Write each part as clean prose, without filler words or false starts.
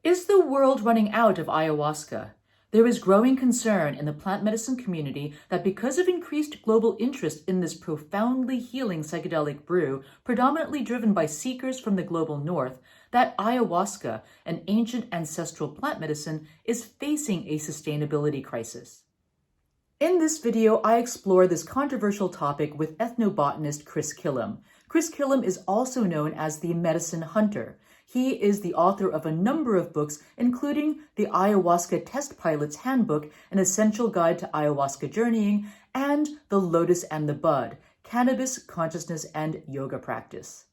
Is the world running out of ayahuasca? There is growing concern in the plant medicine community that because of increased global interest in this profoundly healing psychedelic brew, predominantly driven by seekers from the global north, that ayahuasca, an ancient ancestral plant medicine, is facing a sustainability crisis. In this video, I explore this controversial topic with ethnobotanist Chris Kilham. Chris Kilham is also known as the medicine hunter. He is the author of a number of books, including the Ayahuasca Test Pilot's Handbook, An Essential Guide to Ayahuasca Journeying, and The Lotus and the Bud, Cannabis, Consciousness, and Yoga Practice.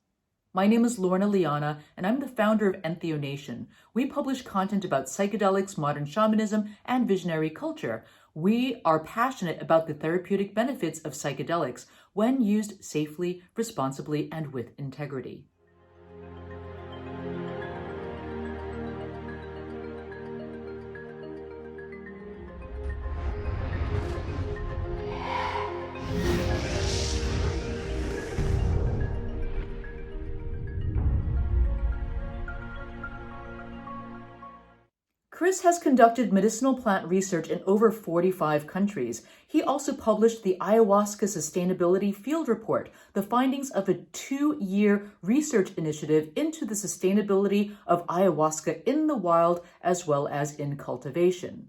My name is Lorna Liana, and I'm the founder of EntheoNation. We publish content about psychedelics, modern shamanism, and visionary culture. We are passionate about the therapeutic benefits of psychedelics when used safely, responsibly, and with integrity. Chris has conducted medicinal plant research in over 45 countries. He also published the Ayahuasca Sustainability Field Report, the findings of a 2-year research initiative into the sustainability of ayahuasca in the wild as well as in cultivation.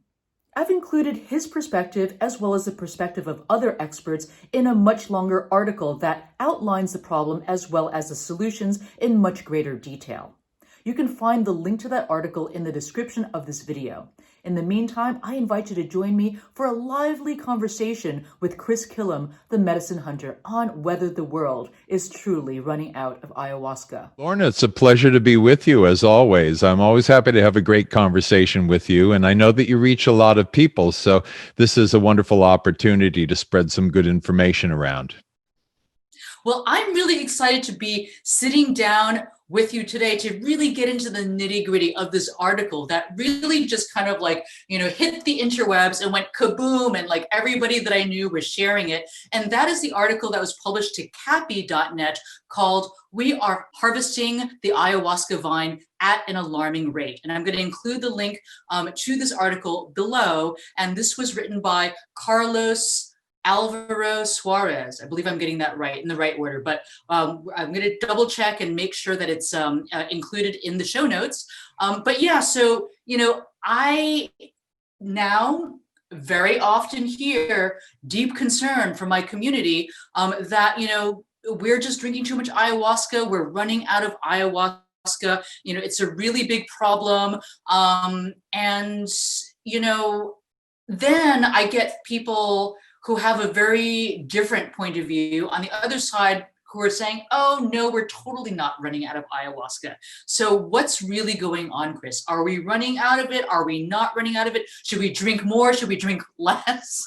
I've included his perspective as well as the perspective of other experts in a much longer article that outlines the problem as well as the solutions in much greater detail. You can find the link to that article in the description of this video. In the meantime, I invite you to join me for a lively conversation with Chris Kilham, the medicine hunter, on whether the world is truly running out of ayahuasca. Lorna, it's a pleasure to be with you as always. I'm always happy to have a great conversation with you, and I know that you reach a lot of people, so this is a wonderful opportunity to spread some good information around. Well, I'm really excited to be sitting down with you today to really get into the nitty-gritty of this article that really just kind of hit the interwebs and went kaboom, and like everybody that I knew was sharing it. And that is the article that was published to Cappy.net called "We Are Harvesting the Ayahuasca Vine at an Alarming Rate." And I'm going to include the link to this article below. And this was written by Carlos Alvaro Suarez. I believe I'm getting that right in the right order, but I'm going to double check and make sure that it's included in the show notes. But yeah, so, I now very often hear deep concern from my community that, we're just drinking too much ayahuasca. We're running out of ayahuasca. It's a really big problem. And, then I get people who have a very different point of view on the other side who are saying, oh no, we're totally not running out of ayahuasca. So what's really going on, Chris? Are we running out of it? Are we not running out of it? Should we drink more? Should we drink less?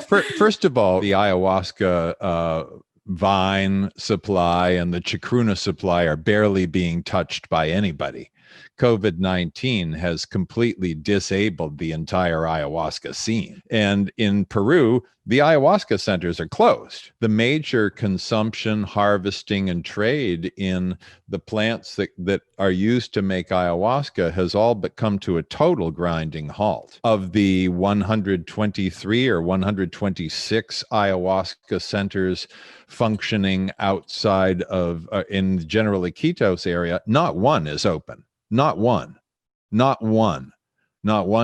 First of all, the ayahuasca vine supply and the chacruna supply are barely being touched by anybody. COVID-19 has completely disabled the entire ayahuasca scene. And in Peru, the ayahuasca centers are closed. The major consumption, harvesting, and trade in the plants that are used to make ayahuasca has all but come to a total grinding halt. Of the 123 or 126 ayahuasca centers functioning outside of, in general Iquitos area, not one is open. Not one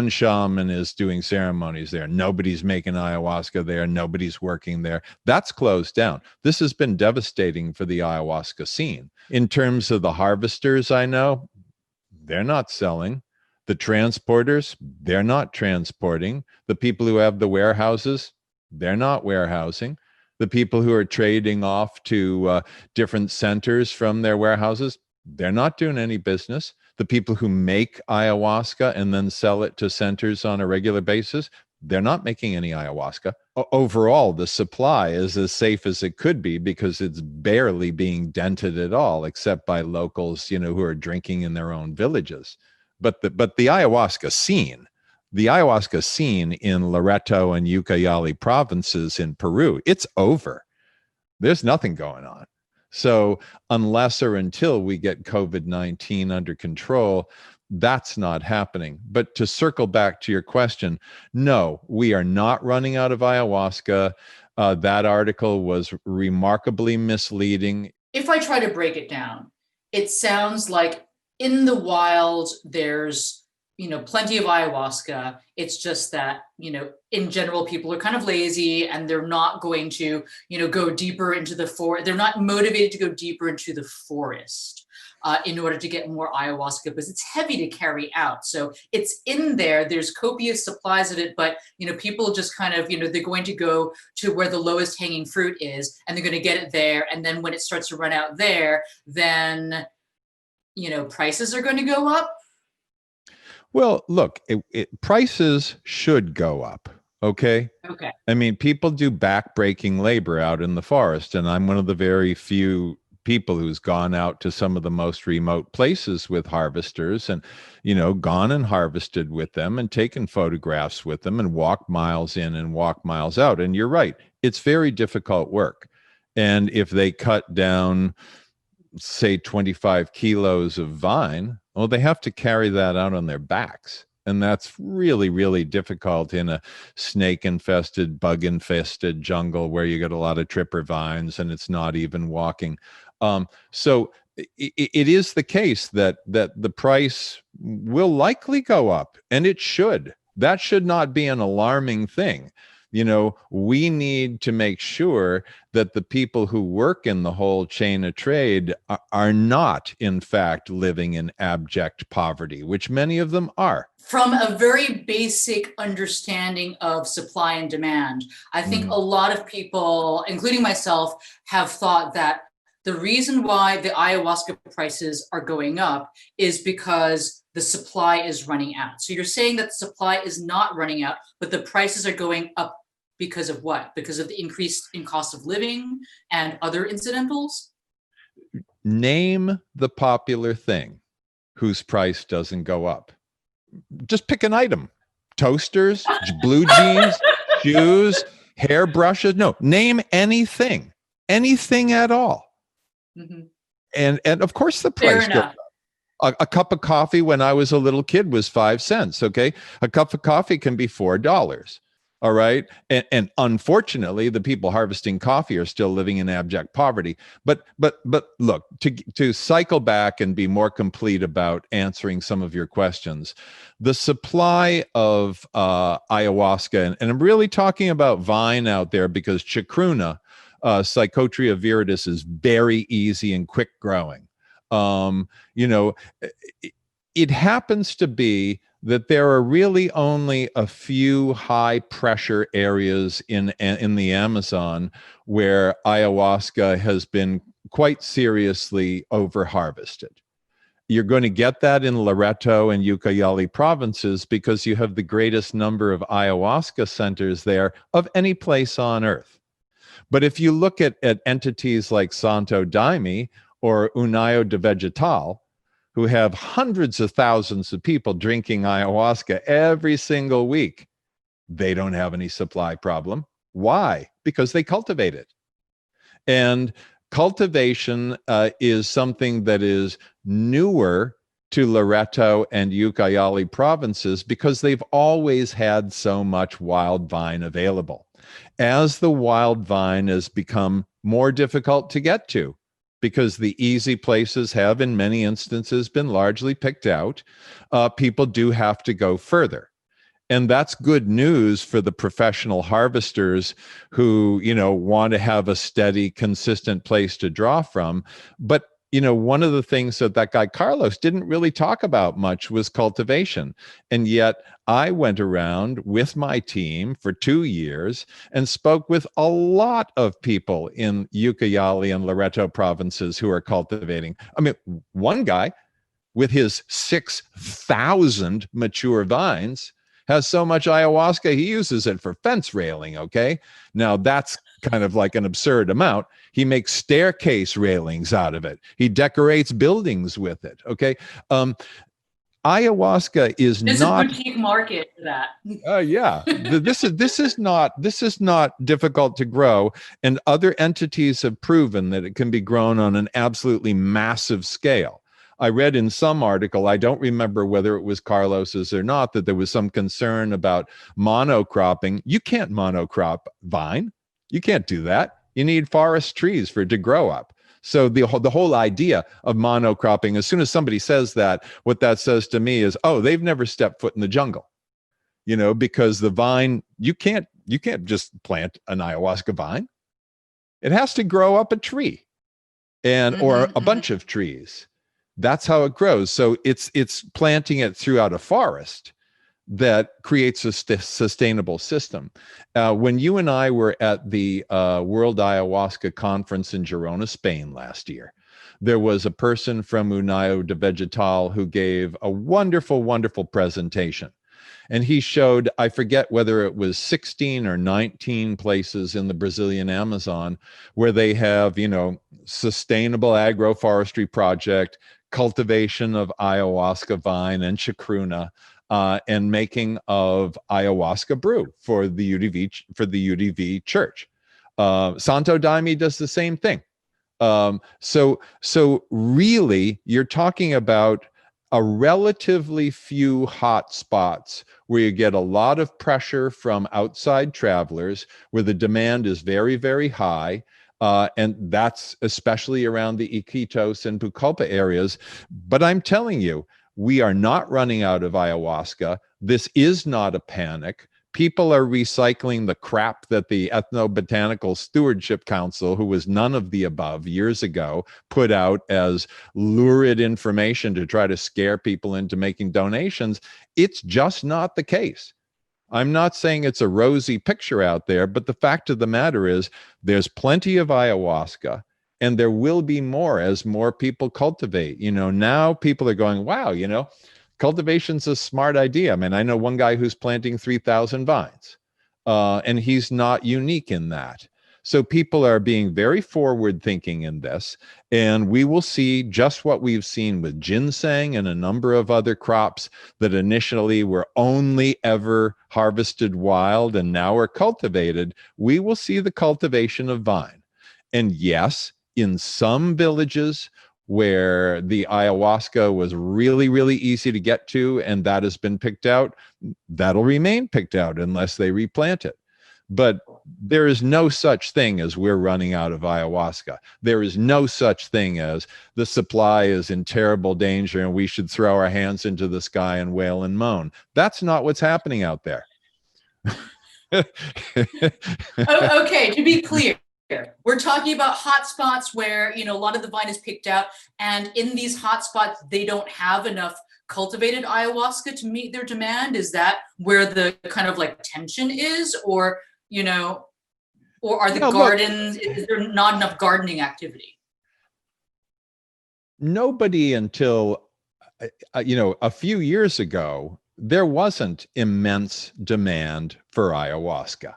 shaman is doing ceremonies there. Nobody's making ayahuasca there. Nobody's working there. That's closed down. This has been devastating for the ayahuasca scene. In terms of the harvesters, I know they're not selling. The transporters, they're not transporting. The people who have the warehouses, they're not warehousing. The people who are trading off to different centers from their warehouses, they're not doing any business. The people who make ayahuasca and then sell it to centers on a regular basis, they're not making any ayahuasca. Overall, the supply is as safe as it could be because it's barely being dented at all, except by locals, who are drinking in their own villages. But the ayahuasca scene in Loreto and Ucayali provinces in Peru, it's over. There's nothing going on. So unless or until we get COVID-19 under control, that's not happening. But to circle back to your question, no, we are not running out of ayahuasca. That article was remarkably misleading. If I try to break it down, it sounds like in the wild, there's, plenty of ayahuasca. It's just that, in general, people are kind of lazy and they're not going to, go deeper into the forest. They're not motivated to go deeper into the forest in order to get more ayahuasca because it's heavy to carry out. So it's in there. There's copious supplies of it, but, people just kind of, they're going to go to where the lowest hanging fruit is and they're going to get it there. And then when it starts to run out there, then, prices are going to go up. Well, look, prices should go up. Okay. Okay. I mean, people do backbreaking labor out in the forest, and I'm one of the very few people who's gone out to some of the most remote places with harvesters and, gone and harvested with them and taken photographs with them and walked miles in and walked miles out. And you're right. It's very difficult work. And if they cut down, say, 25 kilos of vine, well, they have to carry that out on their backs. And that's really, really difficult in a snake-infested, bug-infested jungle where you get a lot of tripper vines and it's not even walking. So it is the case that the price will likely go up, and it should. That should not be an alarming thing. We need to make sure that the people who work in the whole chain of trade are not, in fact, living in abject poverty, which many of them are. From a very basic understanding of supply and demand, I think a lot of people, including myself, have thought that the reason why the ayahuasca prices are going up is because the supply is running out. So you're saying that the supply is not running out, but the prices are going up because of what? Because of the increase in cost of living and other incidentals? Name the popular thing whose price doesn't go up. Just pick an item. Toasters, blue jeans, shoes, hairbrushes. No, name anything at all. Mm-hmm. And of course the price goes up. A cup of coffee when I was a little kid was 5 cents. Okay. A cup of coffee can be $4. All right. And unfortunately, the people harvesting coffee are still living in abject poverty. But look, to cycle back and be more complete about answering some of your questions, the supply of ayahuasca, and I'm really talking about vine out there because chacruna, Psychotria viridis, is very easy and quick growing. It happens to be that there are really only a few high pressure areas in the Amazon where ayahuasca has been quite seriously over harvested. You're going to get that in Loreto and Ucayali provinces because you have the greatest number of ayahuasca centers there of any place on earth. But if you look at entities like Santo Daime or União de Vegetal, who have hundreds of thousands of people drinking ayahuasca every single week, they don't have any supply problem. Why? Because they cultivate it. And cultivation is something that is newer to Loreto and Ucayali provinces because they've always had so much wild vine available. As the wild vine has become more difficult to get to, because the easy places have in many instances been largely picked out, people do have to go further. And that's good news for the professional harvesters who, want to have a steady, consistent place to draw from. But one of the things that guy Carlos didn't really talk about much was cultivation. And yet I went around with my team for 2 years and spoke with a lot of people in Ucayali and Loreto provinces who are cultivating. I mean, one guy with his 6,000 mature vines has so much ayahuasca, he uses it for fence railing, okay? Now, that's kind of like an absurd amount. He makes staircase railings out of it. He decorates buildings with it, okay? ayahuasca is There's not. a boutique market for that. Yeah, this is not difficult to grow, and other entities have proven that it can be grown on an absolutely massive scale. I read in some article, I don't remember whether it was Carlos's or not, that there was some concern about monocropping. You can't monocrop vine. You can't do that. You need forest trees for it to grow up. So the whole idea of monocropping, as soon as somebody says that, what that says to me is, oh, they've never stepped foot in the jungle. Because the vine, you can't just plant an ayahuasca vine. It has to grow up a tree or a bunch of trees. That's how it grows. So it's planting it throughout a forest that creates a sustainable system. When you and I were at the World Ayahuasca Conference in Girona, Spain last year, there was a person from União de Vegetal who gave a wonderful, wonderful presentation. And he showed, I forget whether it was 16 or 19 places in the Brazilian Amazon where they have, sustainable agroforestry project, cultivation of ayahuasca vine and chacruna, and making of ayahuasca brew for the UDV church. Santo Daime does the same thing. So really, you're talking about a relatively few hot spots where you get a lot of pressure from outside travelers, where the demand is very, very high. And that's especially around the Iquitos and Pucallpa areas. But I'm telling you, we are not running out of ayahuasca. This is not a panic. People are recycling the crap that the Ethnobotanical Stewardship Council, who was none of the above years ago, put out as lurid information to try to scare people into making donations. It's just not the case. I'm not saying it's a rosy picture out there, but the fact of the matter is there's plenty of ayahuasca, and there will be more as more people cultivate. Now people are going, wow, cultivation's a smart idea. I mean, I know one guy who's planting 3,000 vines, and he's not unique in that. So people are being very forward thinking in this, and we will see just what we've seen with ginseng and a number of other crops that initially were only ever harvested wild and now are cultivated. We will see the cultivation of vine. And yes, in some villages where the ayahuasca was really, really easy to get to, and that has been picked out, that'll remain picked out unless they replant it. But there is no such thing as we're running out of ayahuasca. There is no such thing as the supply is in terrible danger and we should throw our hands into the sky and wail and moan. That's not what's happening out there. Okay, to be clear, we're talking about hotspots where a lot of the vine is picked out, and in these hotspots they don't have enough cultivated ayahuasca to meet their demand. Is that where the kind of like tension is, or are the gardens? Is there not enough gardening activity? Nobody until a few years ago, there wasn't immense demand for ayahuasca.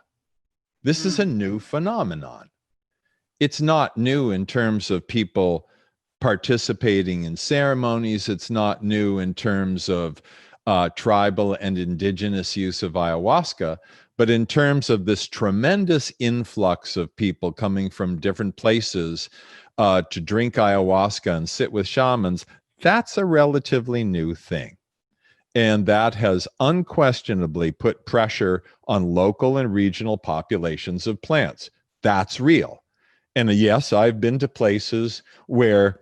This is a new phenomenon. It's not new in terms of people participating in ceremonies. It's not new in terms of tribal and indigenous use of ayahuasca. But in terms of this tremendous influx of people coming from different places to drink ayahuasca and sit with shamans, that's a relatively new thing. And that has unquestionably put pressure on local and regional populations of plants. That's real. And yes, I've been to places where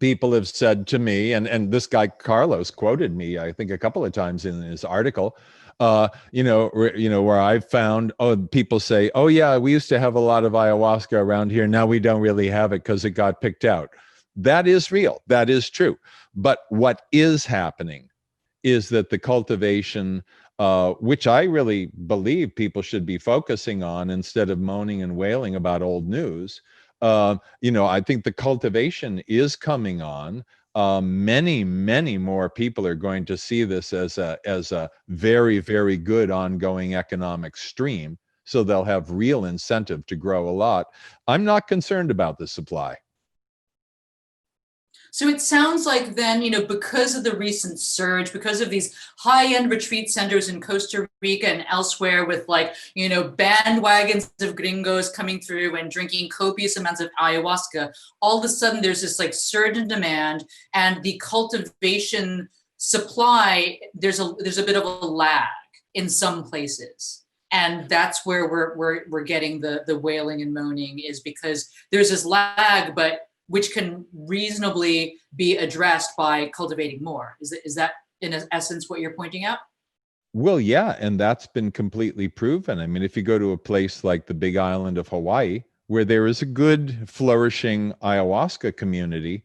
people have said to me, and this guy Carlos quoted me, I think, a couple of times in his article, where I've found, people say, oh yeah, we used to have a lot of ayahuasca around here. Now we don't really have it because it got picked out. That is real. That is true. But what is happening is that the cultivation, which I really believe people should be focusing on instead of moaning and wailing about old news, I think the cultivation is coming on. Many, many more people are going to see this as a very, very good ongoing economic stream. So they'll have real incentive to grow a lot. I'm not concerned about the supply. So it sounds like then, because of the recent surge, because of these high-end retreat centers in Costa Rica and elsewhere with bandwagons of gringos coming through and drinking copious amounts of ayahuasca, all of a sudden there's this like surge in demand, and the cultivation supply, there's a bit of a lag in some places. And that's where we're getting the wailing and moaning, is because there's this lag, but which can reasonably be addressed by cultivating more. Is that in essence what you're pointing out? Well, yeah, and that's been completely proven. I mean, if you go to a place like the Big Island of Hawaii, where there is a good flourishing ayahuasca community,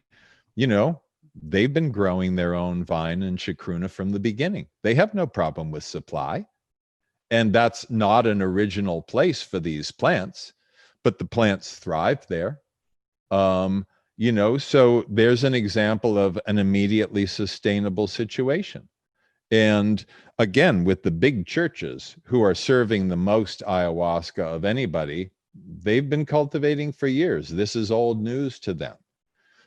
they've been growing their own vine and chacruna from the beginning. They have no problem with supply. And that's not an original place for these plants, but the plants thrive there. So there's an example of an immediately sustainable situation. And again, with the big churches who are serving the most ayahuasca of anybody, they've been cultivating for years. This is old news to them.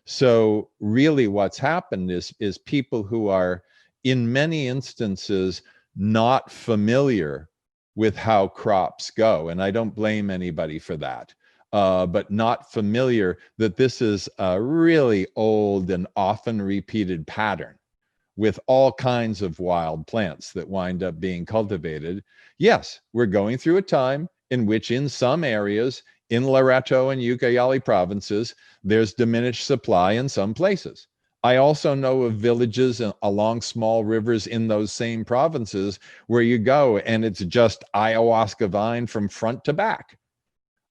So really what's happened is people who are in many instances not familiar with how crops go, and I don't blame anybody for that, but not familiar that this is a really old and often repeated pattern with all kinds of wild plants that wind up being cultivated. Yes, we're going through a time in which in some areas in Loreto and Ucayali provinces, there's diminished supply in some places. I also know of villages along small rivers in those same provinces where you go and it's just ayahuasca vine from front to back.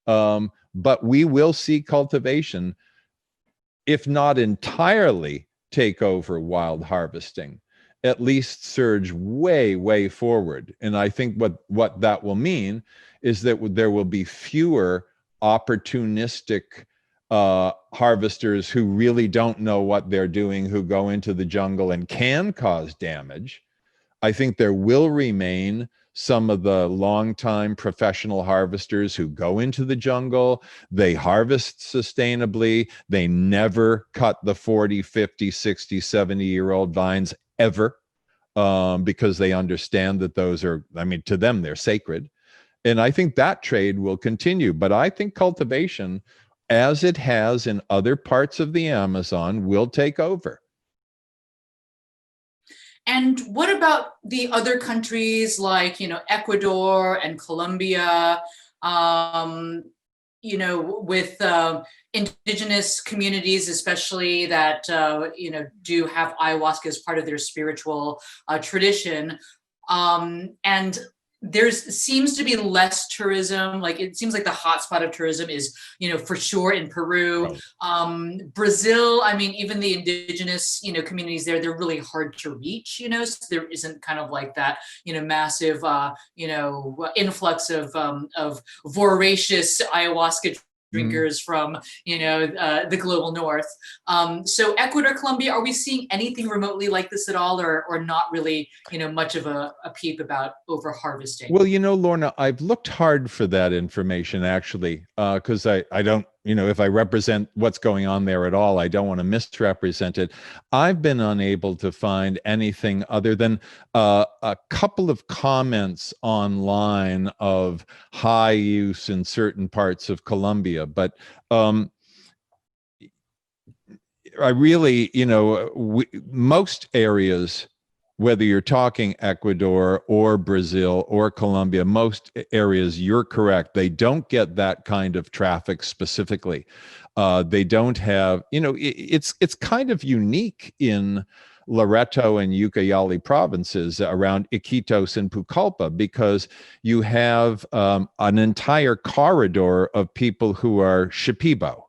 But we will see cultivation, if not entirely take over wild harvesting, at least surge way, way forward. And I think what that will mean is that there will be fewer opportunistic harvesters who really don't know what they're doing, who go into the jungle and can cause damage. I think there will remain some of the longtime professional harvesters who go into the jungle, they harvest sustainably, they never cut the 40, 50, 60, 70-year-old vines ever, because they understand that those are, to them, they're sacred. And I think that trade will continue. But I think cultivation, as it has in other parts of the Amazon, will take over. And what about the other countries like, Ecuador and Colombia, with indigenous communities, especially that, do have ayahuasca as part of their spiritual tradition. And seems to be less tourism. Like it seems like the hotspot of tourism is, for sure in Peru, Brazil. Even the indigenous, communities there, they're really hard to reach, so there isn't kind of like that, massive, influx of voracious ayahuasca drinkers from, the global north. So Ecuador, Colombia, are we seeing anything remotely like this at all, or not really, much of a peep about over harvesting? Well, Lorna, I've looked hard for that information actually, because I don't, if I represent what's going on there at all, I don't want to misrepresent it. I've been unable to find anything other than a couple of comments online of high use in certain parts of Colombia. But I really, most areas, whether you're talking Ecuador or Brazil or Colombia, most areas, you're correct. They don't get that kind of traffic specifically. They don't have, it's kind of unique in Loreto and Ucayali provinces around Iquitos and Pucallpa, because you have an entire corridor of people who are Shipibo.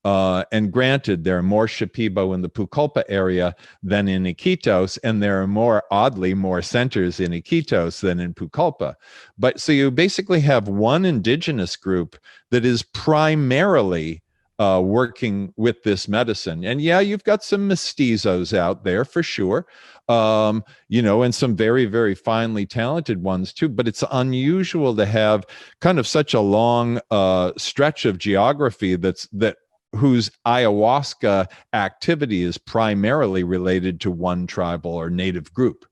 And granted, there are more Shipibo in the Pucallpa area than in Iquitos, and there are oddly more centers in Iquitos than in Pucallpa. But so you basically have one indigenous group that is primarily working with this medicine. And yeah, you've got some mestizos out there for sure, and some very, very finely talented ones too. But it's unusual to have kind of such a long stretch of geography that whose ayahuasca activity is primarily related to one tribal or native group.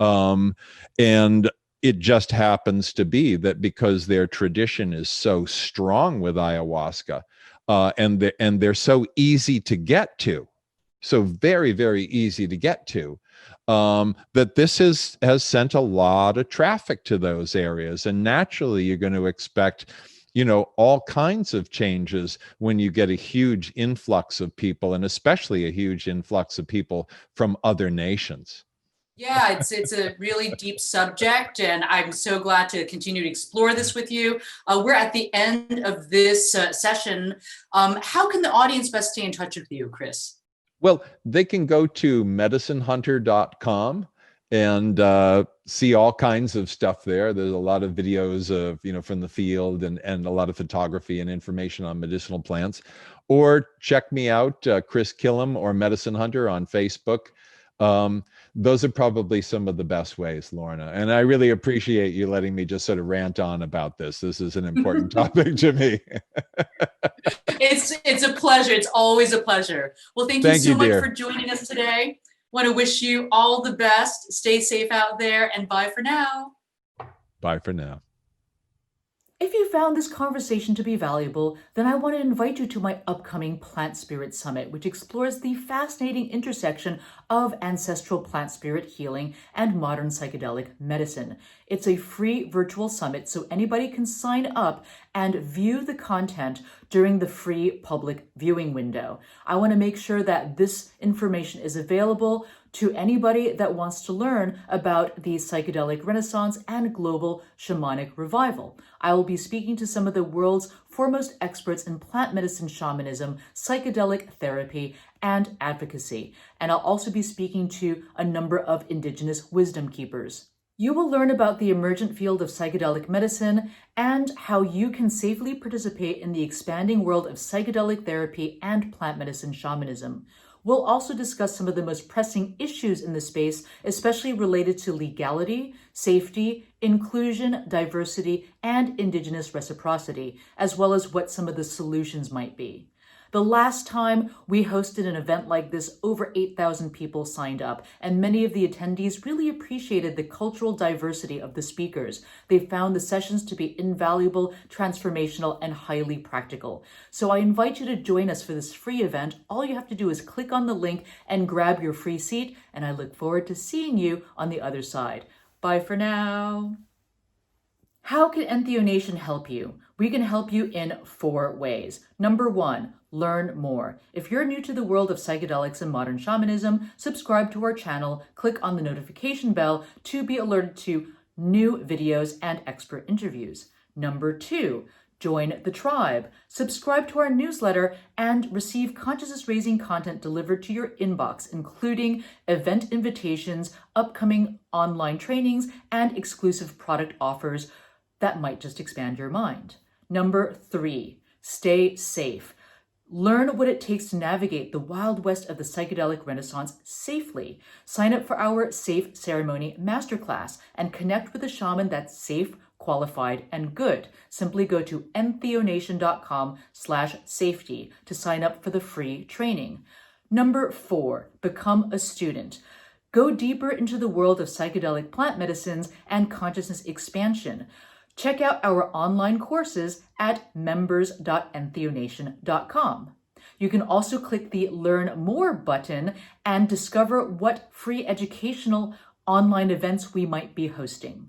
And it just happens to be that because their tradition is so strong with ayahuasca, and they're so easy to get to, so very, very easy to get to, that this has sent a lot of traffic to those areas. And naturally, you're going to expect, all kinds of changes when you get a huge influx of people, and especially a huge influx of people from other nations. Yeah, it's a really deep subject, and I'm so glad to continue to explore this with you. We're at the end of this session. How can the audience best stay in touch with you, Chris? Well, they can go to medicinehunter.com and see all kinds of stuff there. There's a lot of videos of, from the field, and a lot of photography and information on medicinal plants. Or check me out, Chris Kilham or Medicine Hunter on Facebook. Those are probably some of the best ways, Lorna. And I really appreciate you letting me just sort of rant on about this. This is an important topic to me. It's a pleasure. It's always a pleasure. Well, thank you so much for joining us today. Want to wish you all the best. Stay safe out there, and bye for now. Bye for now. If you found this conversation to be valuable, then I want to invite you to my upcoming Plant Spirit Summit, which explores the fascinating intersection of ancestral plant spirit healing and modern psychedelic medicine. It's a free virtual summit, so anybody can sign up and view the content during the free public viewing window. I want to make sure that this information is available to anybody that wants to learn about the psychedelic renaissance and global shamanic revival. I will be speaking to some of the world's foremost experts in plant medicine, shamanism, psychedelic therapy, and advocacy. And I'll also be speaking to a number of indigenous wisdom keepers. You will learn about the emergent field of psychedelic medicine and how you can safely participate in the expanding world of psychedelic therapy and plant medicine shamanism. We'll also discuss some of the most pressing issues in the space, especially related to legality, safety, inclusion, diversity, and indigenous reciprocity, as well as what some of the solutions might be. The last time we hosted an event like this, over 8,000 people signed up, and many of the attendees really appreciated the cultural diversity of the speakers. They found the sessions to be invaluable, transformational, and highly practical. So I invite you to join us for this free event. All you have to do is click on the link and grab your free seat, and I look forward to seeing you on the other side. Bye for now. How can EntheoNation help you? We can help you in 4 ways. Number 1, learn more. If you're new to the world of psychedelics and modern shamanism, subscribe to our channel, click on the notification bell to be alerted to new videos and expert interviews. Number 2, join the tribe. Subscribe to our newsletter and receive consciousness-raising content delivered to your inbox, including event invitations, upcoming online trainings, and exclusive product offers that might just expand your mind. Number 3, stay safe. Learn what it takes to navigate the wild west of the psychedelic renaissance safely. Sign up for our Safe Ceremony Masterclass and connect with a shaman that's safe, qualified, and good. Simply go to EntheoNation.com/safety to sign up for the free training. Number 4, become a student. Go deeper into the world of psychedelic plant medicines and consciousness expansion. Check out our online courses at members.entheonation.com. You can also click the Learn More button and discover what free educational online events we might be hosting.